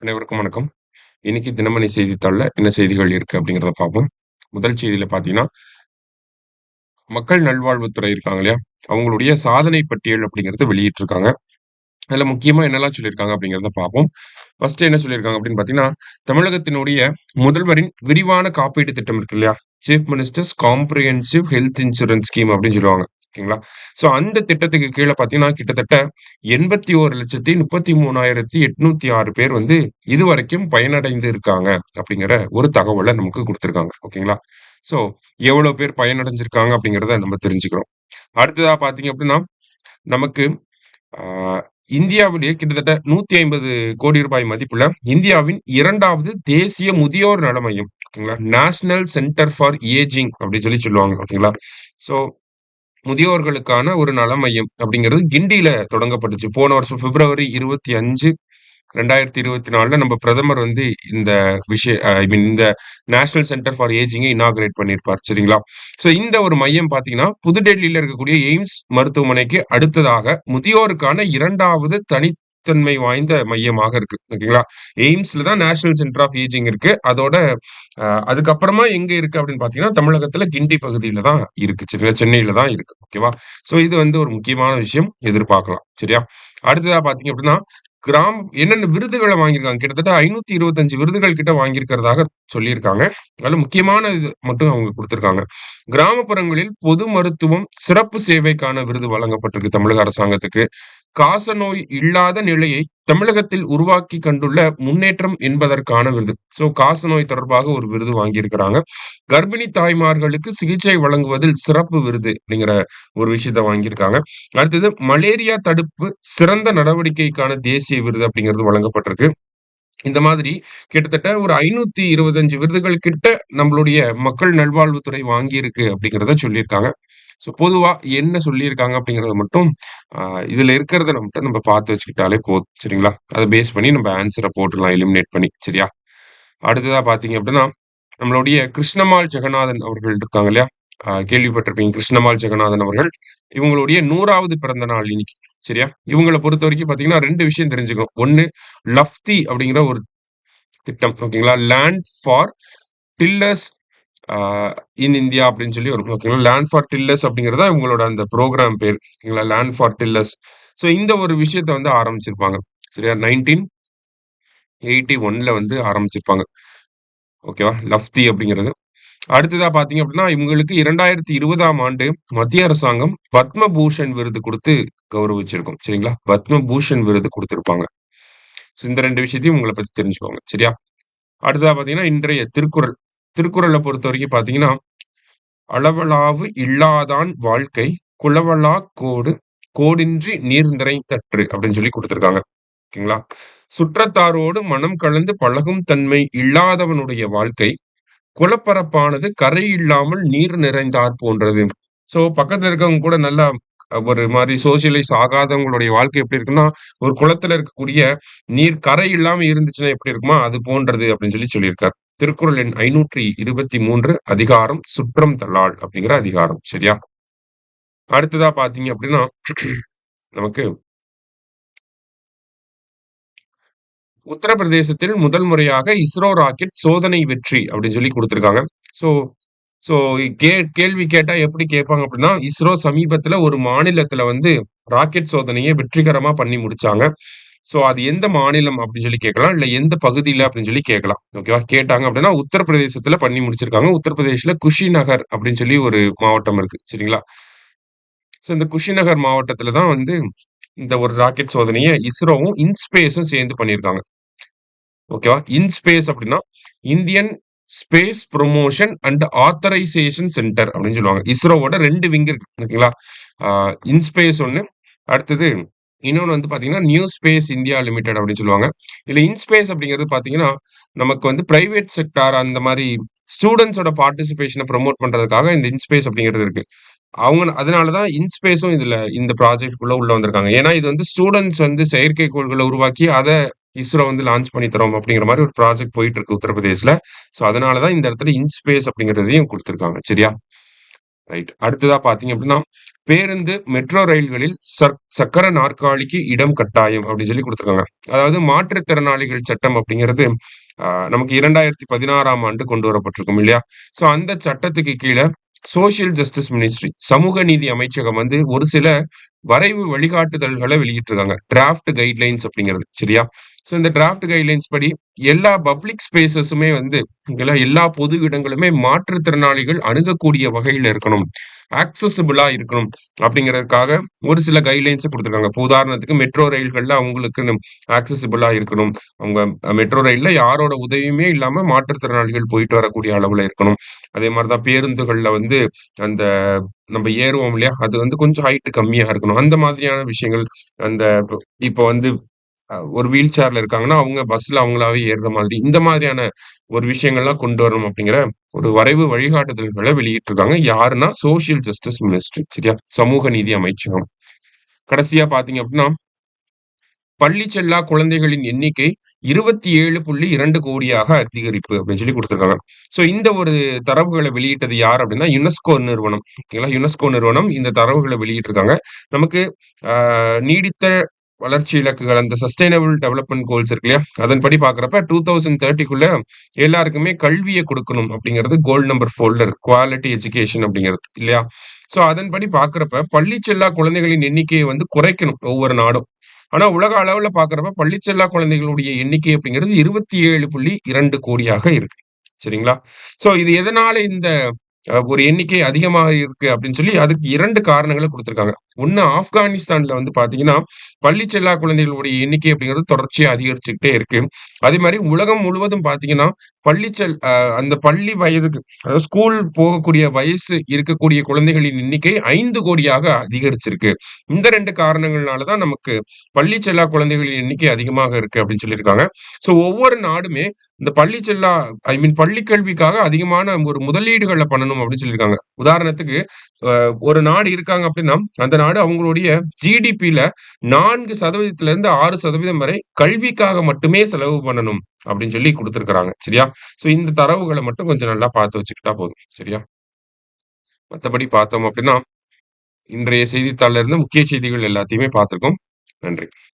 அனைவருக்கும் வணக்கம். இன்னைக்கு தினமணி செய்தித்தாள்ல என்ன செய்திகள் இருக்கு அப்படிங்கிறத பார்ப்போம். முதல் செய்தியில பார்த்தீங்கன்னா, மக்கள் நல்வாழ்வுத்துறை இருக்காங்க இல்லையா? அவங்களுடைய சாதனை பட்டியல் அப்படிங்கிறத வெளியிட்டிருக்காங்க. அதுல முக்கியமா என்னெல்லாம் சொல்லியிருக்காங்க அப்படிங்கிறத பார்ப்போம். ஃபர்ஸ்ட் என்ன சொல்லியிருக்காங்க அப்படின்னு பார்த்தீங்கன்னா, தமிழகத்தினுடைய முதல்வரின் விரிவான காப்பீட்டு திட்டம் இருக்கு இல்லையா? Chief minister's comprehensive health insurance scheme அப்படின்னு சொல்லுவாங்க. ஓகேங்களா? ஸோ அந்த திட்டத்துக்கு கீழ பார்த்தீங்கன்னா, கிட்டத்தட்ட 81,33,806 பேர் வந்து இதுவரைக்கும் பயனடைந்து இருக்காங்க அப்படிங்கிற ஒரு தகவல நமக்கு குடுத்திருக்காங்க. ஓகேங்களா? ஸோ எவ்வளோ பேர் பயனடைஞ்சிருக்காங்க அப்படிங்கிறத நம்ம தெரிஞ்சுக்கிறோம். அடுத்ததா பார்த்தீங்க அப்படின்னா, நமக்கு ஆ இந்தியாவிலேயே கிட்டத்தட்ட ரூ. 150,00,00,000 மதிப்புள்ள இந்தியாவின் 2வது தேசிய முதியோர் நல மையம். ஓகேங்களா? நேஷனல் சென்டர் ஃபார் ஏஜிங் அப்படின்னு சொல்லுவாங்க. ஓகேங்களா? ஸோ முதியோர்களுக்கான ஒரு நல மையம் அப்படிங்கிறது கிண்டியில தொடங்கப்பட்டுச்சு. போன வருஷம் பிப்ரவரி 25, 2024ல நம்ம பிரதமர் வந்து இந்த ஐ மீன் இந்த நேஷனல் சென்டர் ஃபார் ஏஜிங்க இனாகரேட் பண்ணியிருப்பார். சரிங்களா? ஸோ இந்த ஒரு மையம் பார்த்தீங்கன்னா, புதுடெல்லியில இருக்கக்கூடிய எய்ம்ஸ் மருத்துவமனைக்கு அடுத்ததாக முதியோருக்கான 2வது தனித்தன்மை வாய்ந்த மையமாக இருக்கு. ஓகேங்களா? எய்ம்ஸ்ல தான் நேஷனல் சென்டர் ஆஃப் ஏஜிங் இருக்கு. அதோட அதுக்கப்புறமா எங்க இருக்கு அப்படின்னு பார்த்தீங்கன்னா, தமிழகத்துல கிண்டி பகுதியில தான் இருக்கு. சரிங்களா? சென்னையில தான் இருக்கு. ஓகேவா? ஸோ இது வந்து ஒரு முக்கியமான விஷயம். எதிர்பார்க்கலாம். சரியா? அடுத்ததா பார்த்தீங்க அப்படின்னா, என்னென்ன விருதுகள வாங்கியிருக்காங்க. கிட்டத்தட்ட 525 விருதுகள் கிட்ட வாங்கியிருக்கிறதாக சொல்லியிருக்காங்க. அதுல முக்கியமான இது மட்டும் அவங்க குடுத்திருக்காங்க. கிராமப்புறங்களில் பொது மருத்துவம் சிறப்பு சேவைக்கான விருது வழங்கப்பட்டிருக்கு தமிழக அரசாங்கத்துக்கு. காசநோய் இல்லாத நிலையை தமிழகத்தில் உருவாக்கி கண்டுள்ள முன்னேற்றம் என்பதற்கான விருது. ஸோ காசநோய் தொடர்பாக ஒரு விருது வாங்கியிருக்கிறாங்க. கர்ப்பிணி தாய்மார்களுக்கு சிகிச்சை வழங்குவதில் சிறப்பு விருது அப்படிங்கிற ஒரு விஷயத்த வாங்கியிருக்காங்க. அடுத்தது மலேரியா தடுப்பு சிறந்த நடவடிக்கைக்கான தேசிய விருது அப்படிங்கிறது வழங்கப்பட்டிருக்கு. இந்த மாதிரி கிட்டத்தட்ட ஒரு 525 விருதுகள் கிட்ட நம்மளுடைய மக்கள் நல்வாழ்வுத்துறை வாங்கியிருக்கு அப்படிங்கிறத சொல்லியிருக்காங்க. ஸோ பொதுவா என்ன சொல்லியிருக்காங்க அப்படிங்கிறத மட்டும் அ இதுல இருக்கிறத மட்டும் நம்ம பார்த்து வச்சுக்கிட்டாலே போதும். சரிங்களா? அத பேஸ் பண்ணி நம்ம ஆன்ஸர போட்டுறலாம் எலிமினேட் பண்ணி. சரியா? அடுத்ததா பார்த்தீங்க அப்படின்னா, நம்மளுடைய கிருஷ்ணமால் ஜெகநாதன் அவர்கள் இருக்காங்க இல்லையா? கேள்விப்பட்டிருப்பீங்க. கிருஷ்ணமால் ஜெகநாதன் அவர்கள். இவங்களுடைய 100வது பிறந்த நாள் இன்னைக்கு. சரியா? இவங்கள பொறுத்தவரைக்கும் பார்த்தீங்கன்னா 2 விஷயம் தெரிஞ்சுக்கணும். 1 லஃப்தி அப்படிங்கிற ஒரு திட்டம். ஓகேங்களா? Land for tillers ah in India அப்படின்னு சொல்லி வரும். ஓகேங்களா? லேண்ட் ஃபார் டில்லர்ஸ் அப்படிங்கிறது தான் இவங்களோட அந்த புரோகிராம் பேர். ஓகேங்களா? Land for tillers. ஸோ இந்த ஒரு விஷயத்த வந்து ஆரம்பிச்சிருப்பாங்க. சரியா? 1981ல வந்து ஆரம்பிச்சிருப்பாங்க. ஓகேவா? லஃப்தி அப்படிங்கிறது. அடுத்ததா பார்த்தீங்க அப்படின்னா, இவங்களுக்கு 2020ஆம் ஆண்டு மத்திய அரசாங்கம் பத்ம பூஷன் விருது குடுத்து கௌரவிச்சிருக்கும். சரிங்களா? பத்ம பூஷன் விருது குடுத்திருப்பாங்க. ஸோ இந்த 2 விஷயத்தையும் உங்கள பத்தி தெரிஞ்சுக்கோங்க. சரியா? அடுத்ததா பார்த்தீங்கன்னா, இன்றைய திருக்குறள். திருக்குறள பொறுத்தவரைக்கும் பார்த்தீங்கன்னா, "அளவளாவு இல்லாதான் வாழ்க்கை குளவளாக் கோடு கோடின்றி நீர்நிறை கற்று" அப்படின்னு சொல்லி குடுத்திருக்காங்க. ஓகேங்களா? "சுற்றத்தாரோடு மனம் கலந்து பழகும் தன்மை இல்லாதவனுடைய வாழ்க்கை குளப்பரப்பானது கரை இல்லாமல் நீர் நிறைந்தாற் போன்றது." ஸோ பக்கத்துல இருக்கவங்க கூட நல்லா ஒரு மாரி சோஷியலைஸ் ஆகாதவங்களுடைய வாழ்க்கை எப்படி இருக்குன்னா, ஒரு குளத்துல இருக்கக்கூடிய நீர் கரை இல்லாம இருந்துச்சுன்னா எப்படி இருக்குமா, அது போன்றது அப்படின்னு சொல்லியிருக்கார். திருக்குறள் எண் 523 அதிகாரம் சுற்றம் தள்ளால் அப்படிங்கிற அதிகாரம். சரியா? அடுத்ததா பார்த்தீங்க அப்படின்னா, நமக்கு உத்தரப்பிரதேசத்தில் முதல் முறையாக இஸ்ரோ ராக்கெட் சோதனை வெற்றி அப்படின்னு சொல்லி குடுத்திருக்காங்க. ஸோ ஸோ கேள்வி கேட்டா எப்படி கேட்பாங்க அப்படின்னா, இஸ்ரோ சமீபத்தில ஒரு மாநிலத்தில வந்து ராக்கெட் சோதனைய வெற்றிகரமா பண்ணி முடிச்சாங்க. ஸோ அது எந்த மாநிலம் அப்படின்னு சொல்லி கேட்கலாம். இல்ல எந்த பகுதியில அப்படின்னு சொல்லி கேட்கலாம். ஓகேவா? கேட்டாங்க அப்படின்னா, உத்தரப்பிரதேசத்தில பண்ணி முடிச்சிருக்காங்க. உத்தரப்பிரதேஷ்ல குஷிநகர் அப்படின்னு சொல்லி ஒரு மாவட்டம் இருக்கு. சரிங்களா? ஸோ இந்த குஷிநகர் மாவட்டத்தில தான் வந்து இந்த ஒரு ராக்கெட் சோதனைய இஸ்ரோவும், இன்ஸ்பேஸும் சேர்ந்து பண்ணியிருக்காங்க. ஓகேவா? இன்ஸ்பேஸ் அப்படின்னா, Indian space promotion and authorisation centre அப்படின்னு சொல்லுவாங்க. இஸ்ரோவோட 2 விங் இருக்கு. ஓகேங்களா? ஆ இன்ஸ்பேஸ் ஒண்ணு, அடுத்தது இன்னொன்னு வந்து பார்த்தீங்கன்னா, நியூ ஸ்பேஸ் இந்தியா லிமிடெட் அப்படின்னு சொல்லுவாங்க. இதுல இன்ஸ்பேஸ் அப்படிங்கிறது பார்த்தீங்கன்னா, நமக்கு வந்து பிரைவேட் செக்டார் அந்த மாரி ஸ்டூடண்ட்ஸோட பார்ட்டிசிபேஷன ப்ரமோட் பண்றதுக்காக இந்த இன்ஸ்பேஸ் அப்படிங்கிறது இருக்கு. அதனால தான் இன்ஸ்பேஸும் இதுல இந்த ப்ராஜெக்ட்குள்ள உள்ள வந்திருக்காங்க. ஏன்னா, இது வந்து ஸ்டூடண்ட்ஸ் வந்து செயற்கைக்கோள்கள உருவாக்கி, அத இஸ்ரோ வந்து லான்ச் பண்ணி தரோம் அப்படிங்கிற மாரி ஒரு ப்ராஜெக்ட் போயிட்டு இருக்கு உத்தரப்பிரதேஷ்ல. ஸோ அதனால தான் இந்த இடத்துல இன்ஸ்பேஸ் அப்படிங்கிறதையும் குடுத்திருக்காங்க. சரியா? ரைட். அடுத்ததா பார்த்தீங்க அப்படின்னா, பேருந்து, மெட்ரோ ரயில்களில் சக்கர நாற்காலிக்கு இடம் கட்டாயம் அப்படின்னு சொல்லி குடுத்துருக்காங்க. அதாவது மாற்றுத்திறனாளிகள் சட்டம் அப்படிங்கிறது நமக்கு 2016ஆம் ஆண்டு கொண்டு வரப்பட்டிருக்கும் இல்லையா? ஸோ அந்த சட்டத்துக்கு கீழ சோசியல் ஜஸ்டிஸ் மினிஸ்ட்ரி சமூக நீதி அமைச்சகம் வந்து ஒரு சில வரைவு வழிகாட்டுதல்கள வெளியிட்டிருக்காங்க. டிராஃப்ட் கைட்லைன்ஸ் அப்படிங்கிறது. சரியா? ஸோ இந்த டிராஃப்ட் கைட்லைன்ஸ் படி எல்லா பப்ளிக் ஸ்பேஸஸுமே வந்து எல்லா பொது இடங்களுமே மாற்றுத்திறனாளிகள் அணுகக்கூடிய வகையில இருக்கணும். ஆக்சஸிபிளா இருக்கணும் அப்படிங்கிறதுக்காக ஒரு சில கைட்லைன்ஸ குடுத்துருக்காங்க. இப்ப உதாரணத்துக்கு மெட்ரோ ரயில்கள்ல அவங்களுக்குன்னு ஆக்சஸிபிளா இருக்கணும். அவங்க மெட்ரோ ரயில்ல யாரோட உதவியுமே இல்லாம மாற்றுத்திறனாளிகள் போயிட்டு வரக்கூடிய அளவுல இருக்கணும். அதே மாரி தான் பேருந்துகள்ல வந்து அந்த நம்ப ஏறுவோம் இல்லையா? அது வந்து கொஞ்சம் ஹைட் கம்மியா இருக்கணும். அந்த மாதிரியான விஷயங்கள் அந்த இப்ப வந்து ஒரு வீல் சேர்ல இருக்காங்கன்னா, அவங்க பஸ்ல அவங்களாவே ஏறுற மாதிரி, இந்த மாதிரியான ஒரு விஷயங்கள்லாம் கொண்டு வரணும் அப்படிங்கிற ஒரு வரைவு வழிகாட்டுதல்கள வெளியிட்டிருக்காங்க. யாருன்னா, சோசியல் ஜஸ்டிஸ் மினிஸ்ட்ரி சரியா? சமூக நீதி அமைச்சகம். கடைசியா பார்த்தீங்க அப்படின்னா, பள்ளி செல்லா குழந்தைகளின் எண்ணிக்கை 27.2 கோடியாக அதிகரிப்பு அப்படின்னு சொல்லி குடுத்திருக்காங்க. ஸோ இந்த ஒரு தரவுகள வெளியிட்டது யார் அப்படின்னா, யுனெஸ்கோ நிறுவனம். ஓகேங்களா? யுனெஸ்கோ நிறுவனம் இந்த தரவுகள வெளியிட்டிருக்காங்க. நமக்கு அ நீடித்த வளர்ச்சி இலக்குகள் அந்த சஸ்டெய்னபிள் டெவலப்மென்ட் கோல்ஸ் இருக்கு இல்லையா? அதன்படி பார்க்கிறப்ப 2030க்குள்ள எல்லாருக்குமே கல்விய குடுக்கணும் அப்படிங்கிறது கோல் நம்பர் 4ல இருக்கு. குவாலிட்டி எஜுகேஷன் அப்படிங்கிறது இல்லையா? ஸோ அதன்படி பார்க்கிறப்ப பள்ளி செல்லா குழந்தைகளின் எண்ணிக்கைய வந்து குறைக்கணும் ஒவ்வொரு நாடும். ஆனா உலக அளவுல பார்க்கிறப்ப பள்ளி செல்லா குழந்தைகளுடைய எண்ணிக்கை அப்படிங்கிறது 27.2 கோடியாக இருக்கு. சரிங்களா? ஸோ இது எதனால இந்த ஒரு எண்ணிக்கை அதிகமாக இருக்கு அப்படின்னு சொல்லி அதுக்கு 2 காரணங்கள குடுத்திருக்காங்க. ஒண்ணு ஆப்கானிஸ்தான்ல வந்து பார்த்தீங்கன்னா, பள்ளி செல்லா குழந்தைகளுடைய எண்ணிக்கை அப்படிங்கிறது தொடர்ச்சியா அதிகரிச்சுக்கிட்டே இருக்கு. அதே மாரி உலகம் முழுவதும் பார்த்தீங்கன்னா, பள்ளி செல் அ அந்த பள்ளி வயதுக்கு அதாவது ஸ்கூல் போகக்கூடிய வயசு இருக்கக்கூடிய குழந்தைகளின் எண்ணிக்கை 5 கோடியாக அதிகரிச்சிருக்கு. இந்த 2 காரணங்கள்னால தான் நமக்கு பள்ளி செல்லா குழந்தைகளின் எண்ணிக்கை அதிகமாக இருக்கு அப்படின்னு சொல்லியிருக்காங்க. ஸோ ஒவ்வொரு நாடுமே இந்த பள்ளி செல்லா பள்ளி கல்விக்காக அதிகமான ஒரு முதலீடுகள பண்ணணும் அப்படின்னு சொல்லியிருக்காங்க. உதாரணத்துக்கு ஒரு நாடு இருக்காங்க அப்படின்னா, அந்த நாடு அவங்களுடைய ஜிடிபில 4% 6% வரை கல்விக்காக மட்டுமே செலவு பண்ணணும் அப்படின்னு சொல்லி குடுத்திருக்கிறாங்க. சரியா? ஸோ இந்த தரவுகள மட்டும் கொஞ்சம் நல்லா பார்த்து வச்சுக்கிட்டா போதும். சரியா? மத்தபடி பார்த்தோம் அப்படின்னா, இன்றைய செய்தித்தாள்ல இருந்து முக்கிய செய்திகள் எல்லாத்தையுமே பார்த்திருக்கோம். நன்றி.